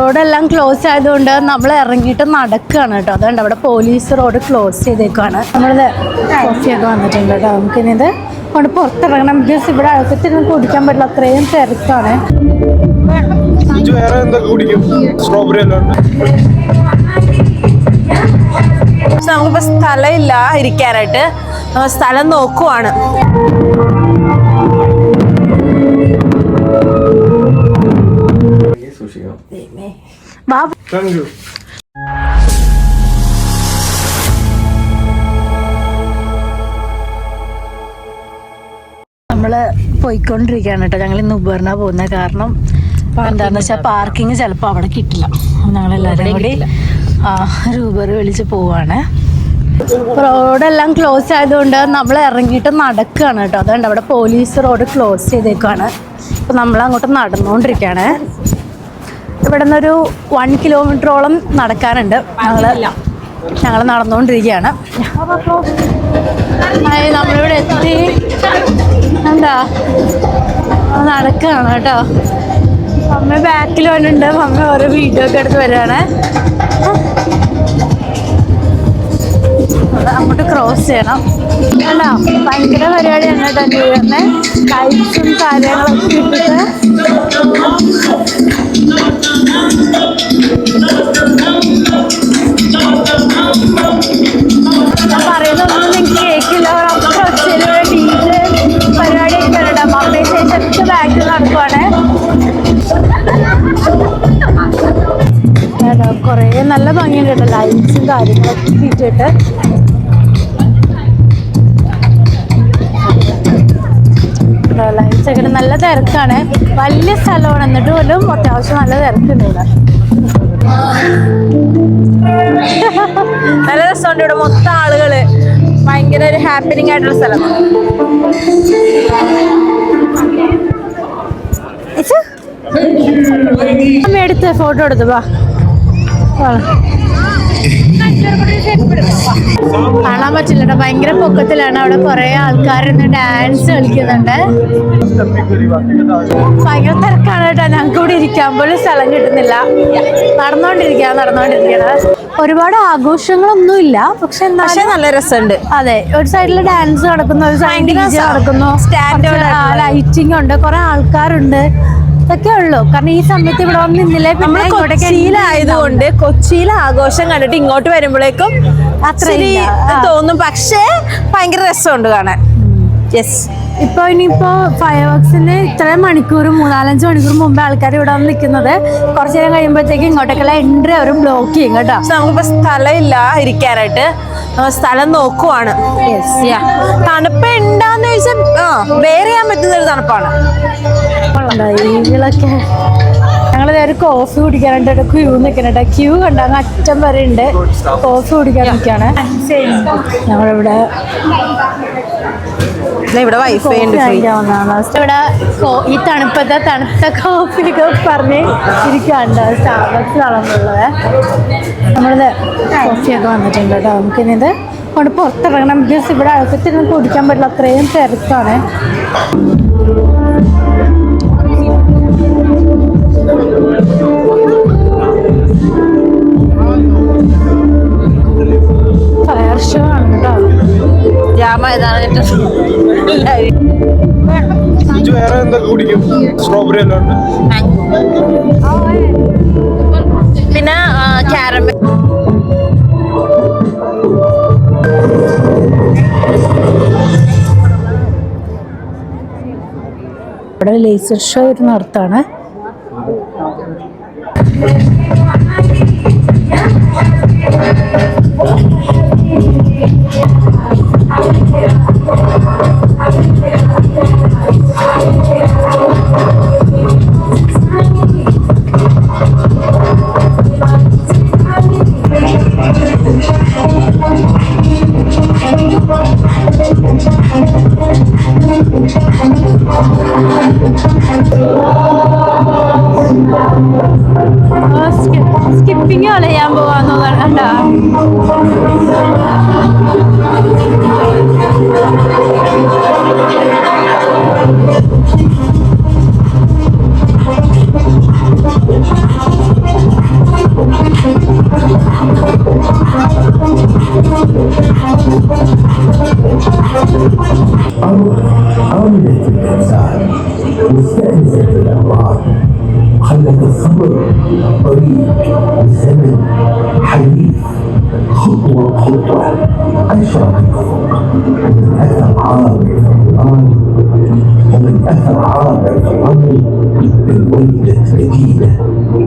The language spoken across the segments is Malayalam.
റോഡെല്ലാം ക്ലോസ് ആയതുകൊണ്ട് നമ്മൾ ഇറങ്ങിയിട്ട് നടക്കുകയാണ് കേട്ടോ. അതുകൊണ്ട് അവിടെ പോലീസ് റോഡ് ക്ലോസ് ചെയ്തേക്കാണ്. നമ്മളിത് കോഫിയൊക്കെ വന്നിട്ടുണ്ട് കേട്ടോ. നമുക്കിനി ഇത് കൊണ്ട് പുറത്തിറങ്ങണം. ബിക്കോസ് ഇവിടെ അകത്തിരുന്ന് കുടിക്കാൻ പറ്റില്ല, അത്രയും തിരക്കാണ്. നമുക്കിപ്പോ സ്ഥലമില്ല ഇരിക്കാനായിട്ട്, സ്ഥലം നോക്കുവാണ്. നമ്മള് പോയിക്കൊണ്ടിരിക്കുകയാണ് കേട്ടോ. ഞങ്ങൾ ഇന്ന് ഉബറിനാ പോകുന്നത്. കാരണം എന്താണെന്ന് വെച്ചാൽ പാർക്കിങ് ചിലപ്പോൾ അവിടെ കിട്ടില്ല. ഞങ്ങളെല്ലാവരും കൂടി ഒരു ഉബർ വിളിച്ച് പോവാണ്. റോഡെല്ലാം ക്ലോസ് ആയതുകൊണ്ട് നമ്മൾ ഇറങ്ങിയിട്ട് നടക്കുകയാണ് കേട്ടോ. അതുകൊണ്ട് അവിടെ പോലീസ് റോഡ് ക്ലോസ് ചെയ്തേക്കാണ്. അപ്പോൾ നമ്മളങ്ങോട്ട് നടന്നുകൊണ്ടിരിക്കുകയാണ്. ഇവിടെ നിന്നൊരു 1 കിലോമീറ്ററോളം നടക്കാനുണ്ട്. ഞങ്ങൾ നടന്നുകൊണ്ടിരിക്കുകയാണ്. നമ്മളിവിടെ എത്തി. എന്താ നടക്കുകയാണ് കേട്ടോ. അമ്മ ബാക്കിൽ വന്നിട്ടുണ്ട്. അമ്മ ഓരോ വീഡിയോ ഒക്കെ എടുത്ത് വരികയാണ്. അങ്ങോട്ട് ക്രോസ് ചെയ്യണം. അല്ല, ഭയങ്കര പരിപാടിയാണ് കേട്ടോ. ന്യൂ ഇയറിന് ലൈറ്റ്സും കാര്യങ്ങളൊക്കെ ഇട്ടിട്ട് ഞാൻ പറയുന്നൊന്നും എനിക്ക് കേൾക്കില്ല. അത്ര ഒച്ചയിലൂടെ ഡീജെ പരിപാടിയൊക്കെ ഉണ്ട്. അമ്മയെ ശേഷമൊക്കെ ബാക്കിൽ നടക്കുവാണ്. കുറേ നല്ല ഭംഗിയുണ്ട് കേട്ടോ. ലൈറ്റ്സും കാര്യങ്ങളൊക്കെ ഇട്ടിട്ട് ലൈറ്റ്സ് ഒക്കെ നല്ല തിരക്കാണ്. വലിയ സ്ഥലമാണ്, എന്നിട്ട് പോലും അത്യാവശ്യം നല്ല തിരക്കുണ്ട് ഇവിടെ. നല്ല രസമുണ്ട് ഇവിടെ. മൊത്തം ആളുകള്, ഭയങ്കര ഒരു ഹാപ്പനിങ് ആയിട്ടുള്ള സ്ഥലം. അമ്മ എടുത്ത് ഫോട്ടോ എടുത്തു വാ. കാണാൻ പറ്റില്ല കേട്ടോ. ഭയങ്കര പൊക്കത്തിലാണ്. അവിടെ കുറെ ആൾക്കാരുണ്ട്, ഡാൻസ് കളിക്കുന്നുണ്ട്. ഭയങ്കര തിരക്കാണ് കേട്ടോ. ഞങ്ങൾക്ക് ഇവിടെ ഇരിക്കാൻ പോലും സ്ഥലം കിട്ടുന്നില്ല. നടന്നുകൊണ്ടിരിക്കുകയാണ്. ഒരുപാട് ആഘോഷങ്ങളൊന്നും ഇല്ല, പക്ഷെ നല്ല രസമുണ്ട്. അതെ, ഒരു സൈഡിൽ ഡാൻസ് നടക്കുന്നു, ഒരു സൈഡിൽ നടക്കുന്നു, ലൈറ്റിംഗ് ഉണ്ട്, കുറെ ആൾക്കാരുണ്ട്. ഇതൊക്കെ ഉള്ളു. കാരണം ഈ സമയത്ത് ഇവിടെ വന്ന് നിന്നില്ലേ. പിന്നെ കൊച്ചിയിലായതുകൊണ്ട് കൊച്ചിയിലെ ആഘോഷം കണ്ടിട്ട് ഇങ്ങോട്ട് വരുമ്പോഴേക്കും അത്ര തോന്നും. പക്ഷേ ഭയങ്കര രസമുണ്ട് കാണാൻ. യെസ്. ഇനിയിപ്പോ ഫയർ വർക്സിന് ഇത്രയും മണിക്കൂർ 3-4 മണിക്കൂർ മുമ്പേ ആൾക്കാർ ഇവിടെ വന്ന് നിൽക്കുന്നത്. കുറച്ചു നേരം കഴിയുമ്പോഴത്തേക്ക് ഇങ്ങോട്ടേക്കുള്ള എൻട്രി അവരും ബ്ലോക്ക് ചെയ്യും കേട്ടോ. നമുക്കിപ്പോ സ്ഥലമില്ല ഇരിക്കാനായിട്ട്, സ്ഥലം നോക്കുവാണ്. തണുപ്പ് ഉണ്ടാന്ന് ചോദിച്ചാൽ വേറെ ചെയ്യാൻ പറ്റുന്ന ഒരു തണുപ്പാണ്. ഈകളൊക്കെ ഞങ്ങൾ നേരെ കോഫി കുടിക്കാനായിട്ട് ക്യൂ നിൽക്കണേട്ടോ. ക്യൂ കണ്ടാൽ അറ്റം വരെ ഉണ്ട്. കോഫി കുടിക്കാൻ നിൽക്കുകയാണ് ഞങ്ങളിവിടെ. ഇവിടെ വൈഫൈ ഉണ്ട്. ഇവിടെ ഈ തണുത്ത കോഫിയൊക്കെ പറഞ്ഞ് ഇരിക്കാണ്ട് സ്റ്റാർബക്സ് നടന്നുള്ളത്. നമ്മളിത് കോഫിയൊക്കെ വന്നിട്ടുണ്ട് കേട്ടോ. നമുക്കിനി ഇത് കൊണ്ട് പുറത്തിറങ്ങണം. ബിക്കോസ് ഇവിടെ അകത്തിരുന്ന് കുടിക്കാൻ പറ്റില്ല, അത്രയും തിരക്കാണ്. ഫയർ ഷോ ആണ് കേട്ടോ. പിന്നെ കാരമൽ. ഇവിടെ ലേസർ ഷോ ഒരു നടത്താണ്. സ്കിപ്പിങ് കളയാൻ പോവാന്ന് കണ്ടാ. طمنت الإنسان واستأنست الأمراض خلت الصبر طريق وزمن حديث خطوة بخطوة أشرق الأفق ومن أثر عابر في القرآن ومن أثر عابر في الرمل بالولدة مدينة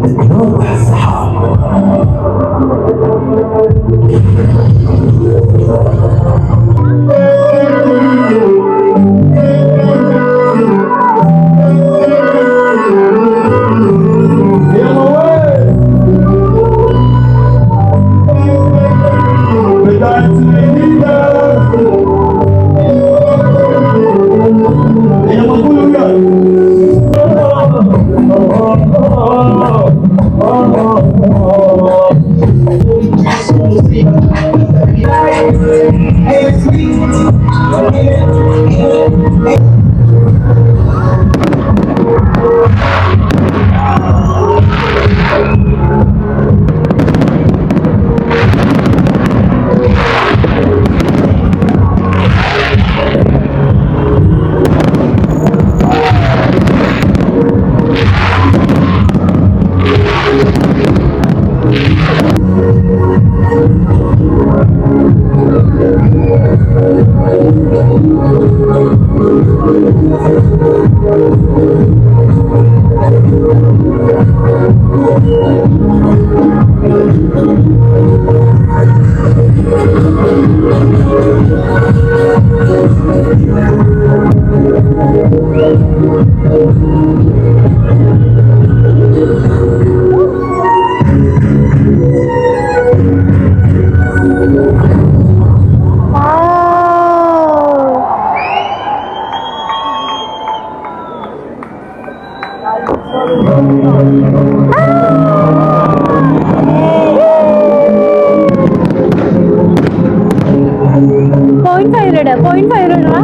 تتناضح السحاب. Point five ഇടാ.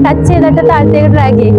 ടച്ച് ചെയ്തിട്ട് താഴത്തേക്ക് ഡ്രാഗ് ചെയ്യും.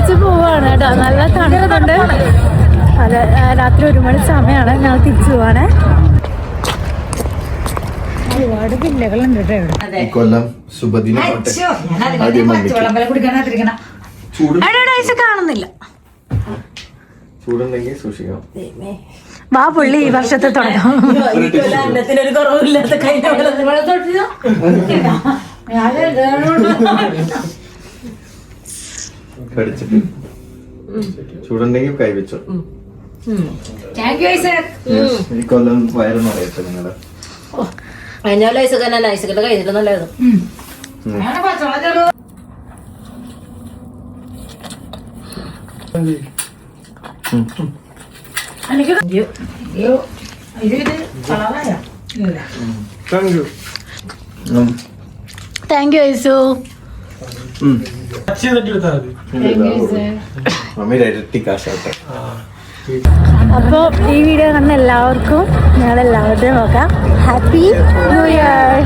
തിരിച്ചു പോവാണ് കേട്ടോ. നല്ല തണുപ്പുണ്ട്. അതെ, രാത്രി 1 മണി സമയമാണ്. ഞങ്ങൾ തിരിച്ചു പോവാണ്. ഒരുപാട് വില്ലകളുണ്ട് കേട്ടോ ഇവിടെ. കൊല്ലം ശുഭദിനം കാണുന്നില്ല. ചൂടുണ്ടെങ്കിൽ സൂക്ഷിക്കണം. വാ പുള്ളി ഈ വർഷത്തെ തുടങ്ങും. കടിച്ചിട്ട് ചൂടുണ്ടെങ്കിൽ കൈവച്ചോ. ഈ കൊല്ലം വയറൊന്നും അറിയട്ടെ നിങ്ങളെ. കഴിഞ്ഞിട്ട് നല്ലത്. Thank you ഐസു. മമ്മി ഇരട്ടി കാശാട്ടെ. അപ്പോൾ ഈ വീഡിയോ കണ്ട എല്ലാവർക്കും ഞങ്ങളെല്ലാവരുടെയും നോക്കാം ഹാപ്പി ന്യൂ ഇയർ.